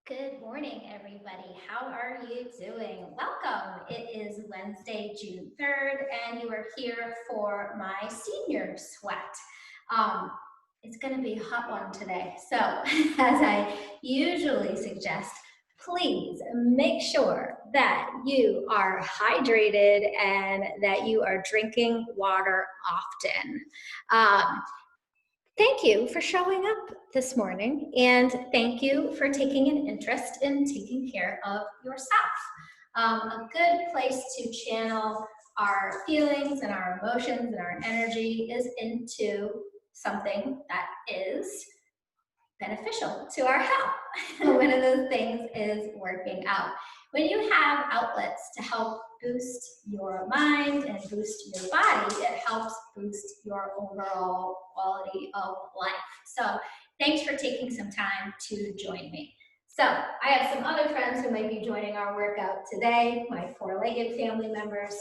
Good morning, everybody. How are you doing? Welcome. It is Wednesday, June 3rd, and you are here for my senior sweat. It's going to be a hot one today. So, as I usually suggest, please make sure that you are hydrated and that you are drinking water often. Thank you for showing up this morning, and thank you for taking an interest in taking care of yourself. A good place to channel our feelings and our emotions and our energy is into something that is beneficial to our health. One of those things is working out. When you have outlets to help boost your mind and boost your body, it helps boost your overall quality of life. So thanks for taking some time to join me. So I have some other friends who might be joining our workout today, my four-legged family members,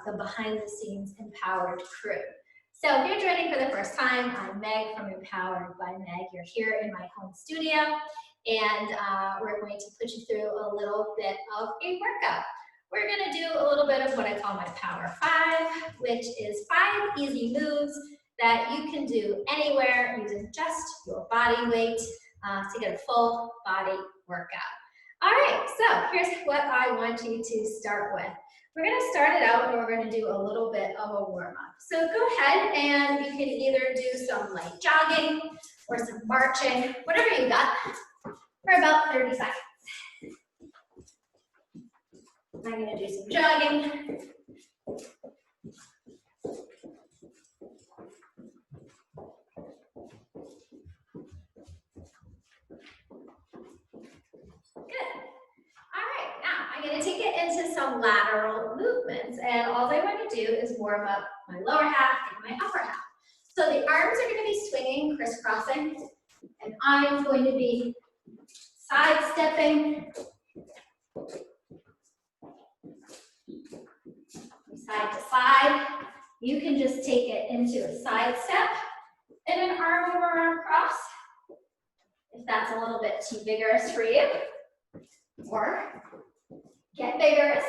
the behind the scenes empowered crew. So if you're joining for the first time, I'm Meg from Empowered by Meg. You're here in my home studio, and we're going to put you through a little bit of a workout. We're going to do a little bit of what I call my Power 5, which is 5 easy moves that you can do anywhere using just your body weight to get a full body workout. All right, so here's what I want you to start with. We're going to start it out and we're going to do a little bit of a warm-up. So go ahead and you can either do some light jogging or some marching, whatever you got, for about 30 seconds. I'm going to do some jogging. Good. All right, now I'm going to take it into some lateral movements, and all I want to do is warm up my lower half and my upper half. So the arms are going to be swinging, crisscrossing, and I'm going to be sidestepping side to side. You can just take it into a side step and an arm over arm cross, if that's a little bit too vigorous for you. Or get vigorous,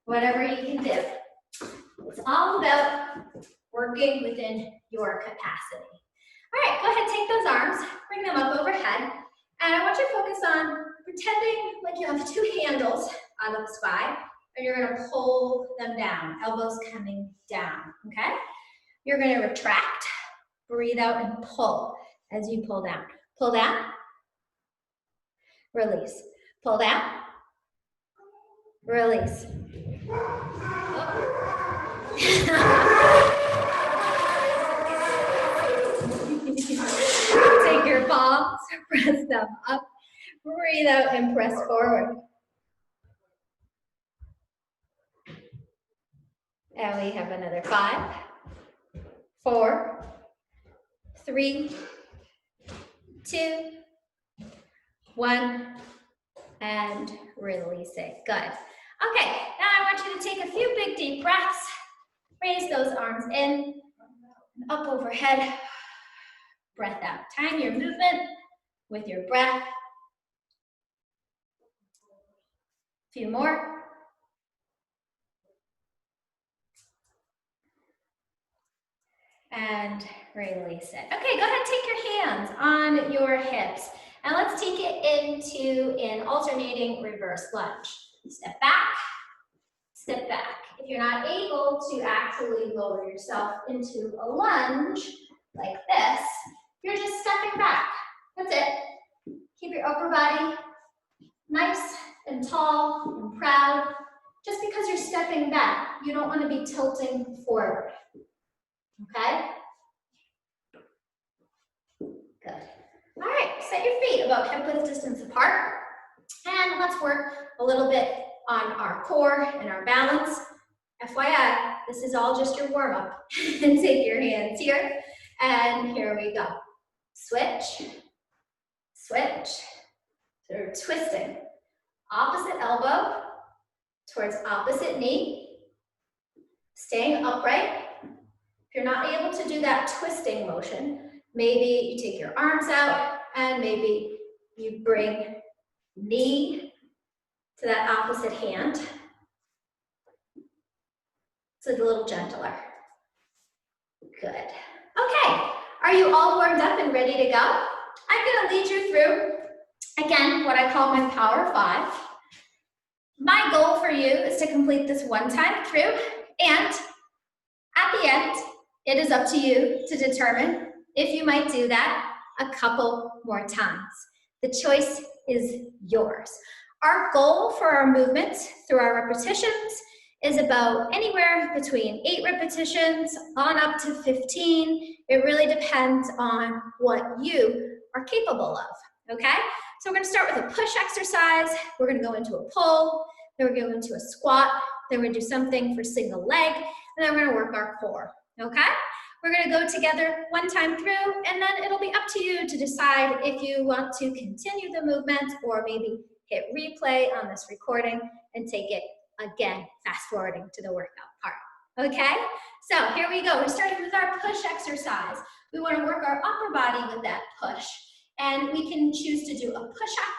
whatever you can do. It's all about working within your capacity. All right, go ahead, take those arms, bring them up overhead, and I want you to focus on pretending like you have 2 handles on the spine, and you're going to pull them down, elbows coming down, okay? You're going to retract, breathe out, and pull as you pull down. Pull down, release. Pull down, release. Take your palms, press them up, breathe out and press forward. And we have another 5, 4, 3, 2, 1, and release it. Good. Okay, now I want you to take a few big deep breaths. Raise those arms in, up overhead, breath out. Time your movement with your breath. A few more. And release it. Okay, go ahead, take your hands on your hips. And let's take it into an alternating reverse lunge. Step back, step back. If you're not able to actually lower yourself into a lunge like this, you're just stepping back. That's it. Keep your upper body nice and tall and proud. Just because you're stepping back, you don't want to be tilting forward. Okay? Good. All right, set your feet about hip-width distance apart. And let's work a little bit on our core and our balance. FYI, this is all just your warm-up. And take your hands here, and here we go. Switch, switch, so we're twisting. Opposite elbow towards opposite knee, staying upright. If you're not able to do that twisting motion, maybe you take your arms out and maybe You bring knee to that opposite hand. So it's a little gentler. Good. Okay, are you all warmed up and ready to go? I'm gonna lead you through, again, what I call my Power 5. My goal for you is to complete this one time through, and at the end, it is up to you to determine if you might do that a couple more times. The choice is yours. Our goal for our movements through our repetitions is about anywhere between 8 repetitions on up to 15. It really depends on what you are capable of, okay? So we're gonna start with a push exercise. We're gonna go into a pull, then we're gonna go into a squat, then we're gonna do something for single leg, and then we're gonna work our core, okay? We're gonna go together one time through, and then it'll be up to you to decide if you want to continue the movement or maybe hit replay on this recording and take it again, fast forwarding to the workout part, okay? So here we go, we're starting with our push exercise. We wanna work our upper body with that push, and we can choose to do a push-up.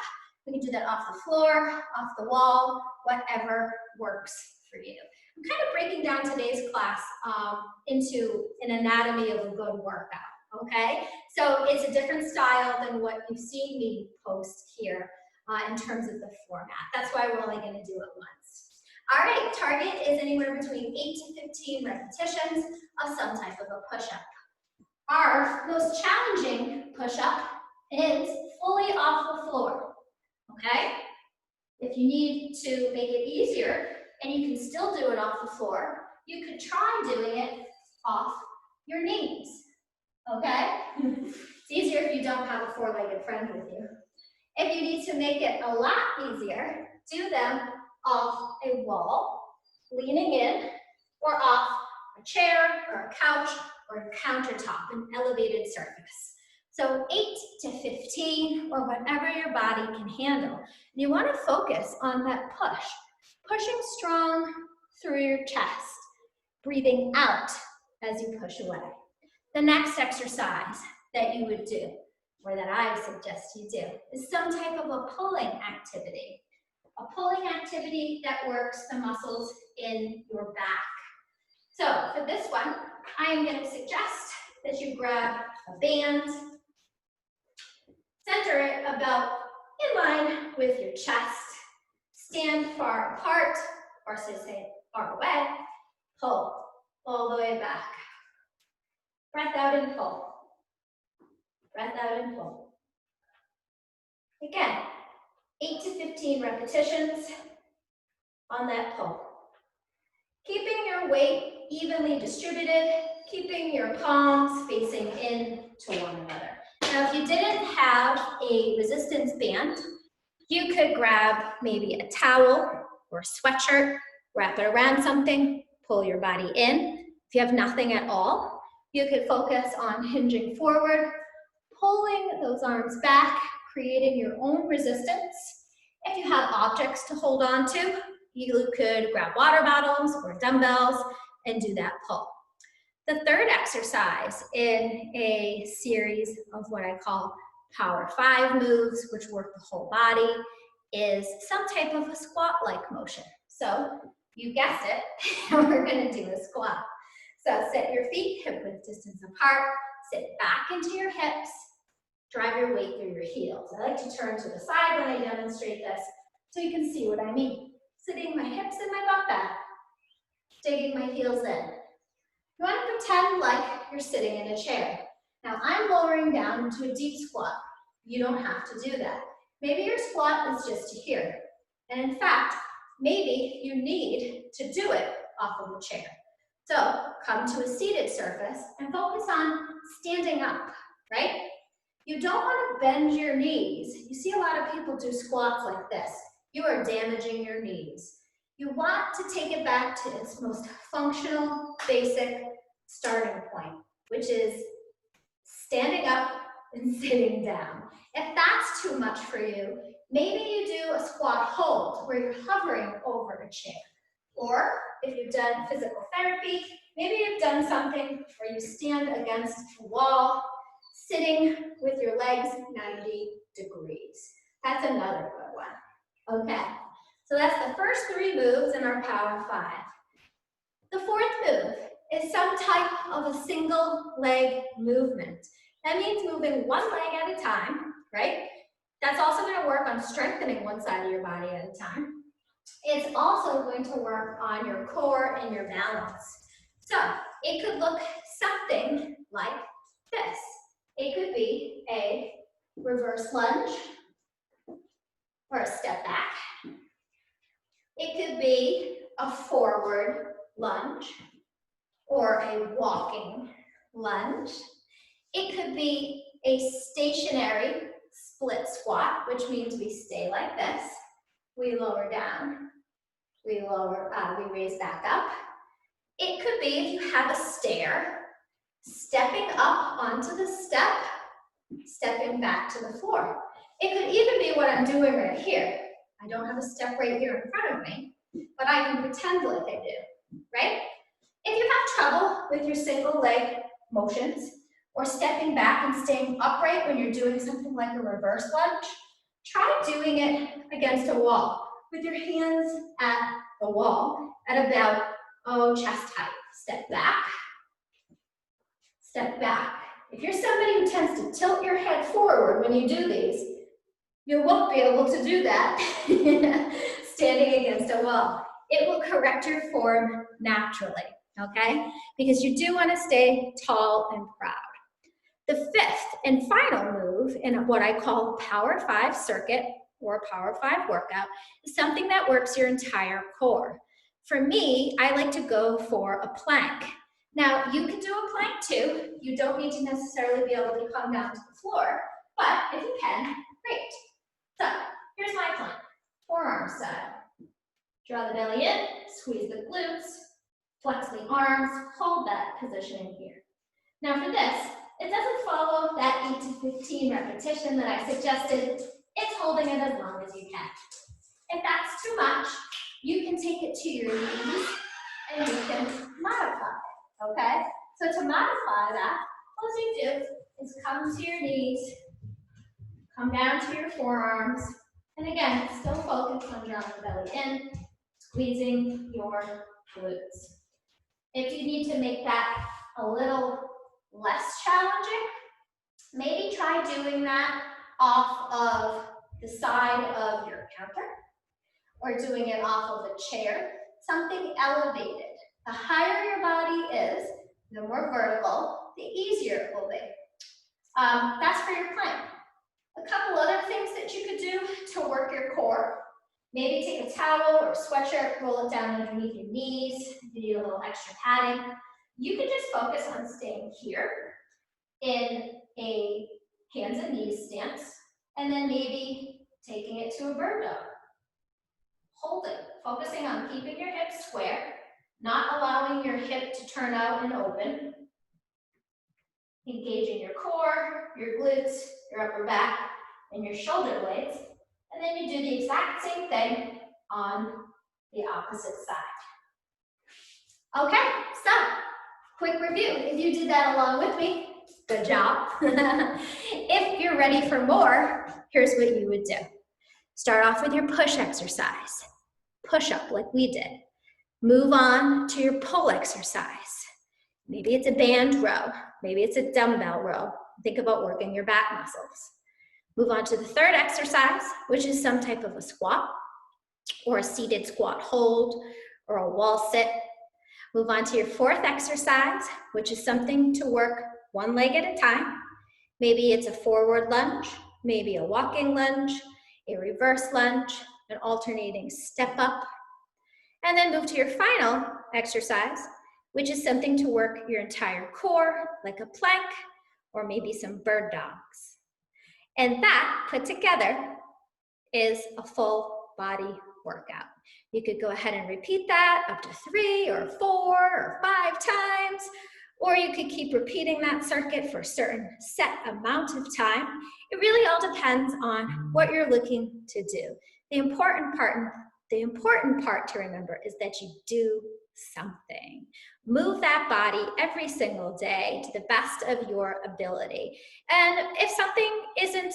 We can do that off the floor, off the wall, whatever works for you. I'm kind of breaking down today's class into an anatomy of a good workout, okay? So it's a different style than what you've seen me post here in terms of the format. That's why we're only gonna do it once. All right, target is anywhere between 8 to 15 repetitions of some type of a push-up. Our most challenging push-up is fully off the floor, okay? If you need to make it easier, and you can still do it off the floor, you could try doing it off your knees, okay? It's easier if you don't have a four-legged friend with you. If you need to make it a lot easier, do them off a wall, leaning in, or off a chair, or a couch, or a countertop, an elevated surface. So 8 to 15, or whatever your body can handle. And you want to focus on that push. Pushing strong through your chest, breathing out as you push away. The next exercise that you would do, or that I suggest you do, is some type of a pulling activity. A pulling activity that works the muscles in your back. So for this one, I am going to suggest that you grab a band, center it about in line with your chest, stand far apart, or say far away, pull all the way back. Breath out and pull. Breath out and pull. Again, 8 to 15 repetitions on that pull. Keeping your weight evenly distributed, keeping your palms facing in to one another. Now, if you didn't have a resistance band, you could grab maybe a towel or a sweatshirt, wrap it around something, pull your body in. If you have nothing at all, you could focus on hinging forward, pulling those arms back, creating your own resistance. If you have objects to hold on to, you could grab water bottles or dumbbells and do that pull. The third exercise in a series of what I call Power 5 moves, which work the whole body, is some type of a squat-like motion. So you guessed it, we're gonna do a squat. So set your feet hip-width distance apart, sit back into your hips, drive your weight through your heels. I like to turn to the side when I demonstrate this so you can see what I mean. Sitting my hips in my butt back, digging my heels in. You want to pretend like you're sitting in a chair. Now I'm lowering down into a deep squat. You don't have to do that. Maybe your squat is just to here. And in fact, maybe you need to do it off of a chair. So come to a seated surface and focus on standing up, right? You don't want to bend your knees. You see a lot of people do squats like this. You are damaging your knees. You want to take it back to its most functional, basic starting point, which is standing up and sitting down. If that's too much for you, maybe you do a squat hold where you're hovering over a chair. Or if you've done physical therapy, maybe you've done something where you stand against a wall, sitting with your legs 90 degrees. another good one. Okay, so that's the first 3 moves in our Power 5. The fourth move is some type of a single leg movement. That means moving one leg at a time, right? That's also going to work on strengthening one side of your body at a time. It's also going to work on your core and your balance. So it could look something like this. It could be a reverse lunge or a step back. It could be a forward lunge or a walking lunge. It could be a stationary split squat, which means we stay like this. We lower down, we raise back up. It could be if you have a stair, stepping up onto the step, stepping back to the floor. It could even be what I'm doing right here. I don't have a step right here in front of me, but I can pretend like I do, right? If you have trouble with your single leg motions or stepping back and staying upright when you're doing something like a reverse lunge, try doing it against a wall with your hands at the wall at about, chest height. Step back, step back. If you're somebody who tends to tilt your head forward when you do these, you won't be able to do that standing against a wall. It will correct your form naturally, okay? Because you do want to stay tall and proud. The fifth and final move in what I call a Power 5 circuit or Power 5 workout is something that works your entire core. For me, I like to go for a plank. Now, you can do a plank too. You don't need to necessarily be able to come down to the floor, but if you can, great. So, here's my plank, forearm style. Draw the belly in, squeeze the glutes, flex the arms, hold that positioning here. Now for this, it doesn't follow that 8 to 15 repetition that I suggested. It's holding it as long as you can. If that's too much, you can take it to your knees and you can modify it, okay? So to modify that, all you do is come to your knees, come down to your forearms, and again, still focus on drawing the belly in, squeezing your glutes. If you need to make that a little less challenging, maybe try doing that off of the side of your counter or doing it off of a chair, something elevated. The higher your body is, the more vertical, the easier it will be. That's for your plank. A couple other things that you could do to work your core. Maybe take a towel or a sweatshirt, roll it down underneath your knees. If you need a little extra padding. You can just focus on staying here in a hands and knees stance, and then maybe taking it to a bird dog. Hold it, focusing on keeping your hips square, not allowing your hip to turn out and open. Engaging your core, your glutes, your upper back, and your shoulder blades. And then you do the exact same thing on the opposite side. Okay, so quick review. If you did that along with me, good job. If you're ready for more, here's what you would do. Start off with your push exercise. Push up like we did. Move on to your pull exercise. Maybe it's a band row. Maybe it's a dumbbell row. Think about working your back muscles. Move on to the third exercise, which is some type of a squat or a seated squat hold or a wall sit. Move on to your fourth exercise, which is something to work one leg at a time. Maybe it's a forward lunge, maybe a walking lunge, a reverse lunge, an alternating step up. And then move to your final exercise, which is something to work your entire core, like a plank or maybe some bird dogs. And that put together is a full body workout. You could go ahead and repeat that up to 3 or 4 or 5 times, or you could keep repeating that circuit for a certain set amount of time. It really all depends on what you're looking to do. The important part to remember is that you do something. Move that body every single day to the best of your ability. And if something isn't,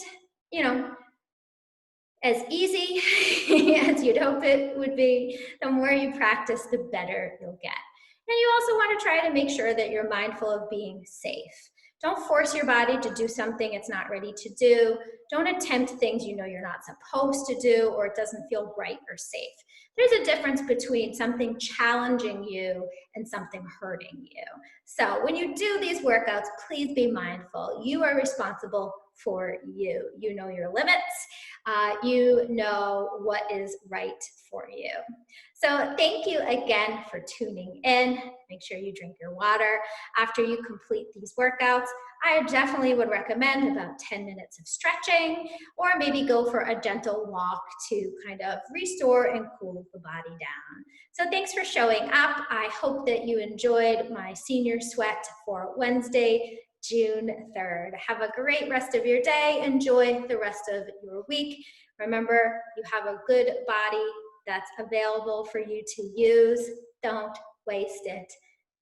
as easy as you'd hope it would be. The more you practice, the better you'll get. And you also want to try to make sure that you're mindful of being safe. Don't force your body to do something it's not ready to do. Don't attempt things you know you're not supposed to do or it doesn't feel right or safe. There's a difference between something challenging you and something hurting you. So when you do these workouts, please be mindful. You are responsible for you. You know your limits. You know what is right for you. So thank you again for tuning in. Make sure you drink your water after you complete these workouts. I definitely would recommend about 10 minutes of stretching, or maybe go for a gentle walk to kind of restore and cool the body down. So thanks for showing up. I hope that you enjoyed my senior sweat for Wednesday, June 3rd. Have a great rest of your day. Enjoy the rest of your week. Remember, you have a good body that's available for you to use. Don't waste it.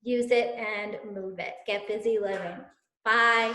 Use it and move it. Get busy living. Bye.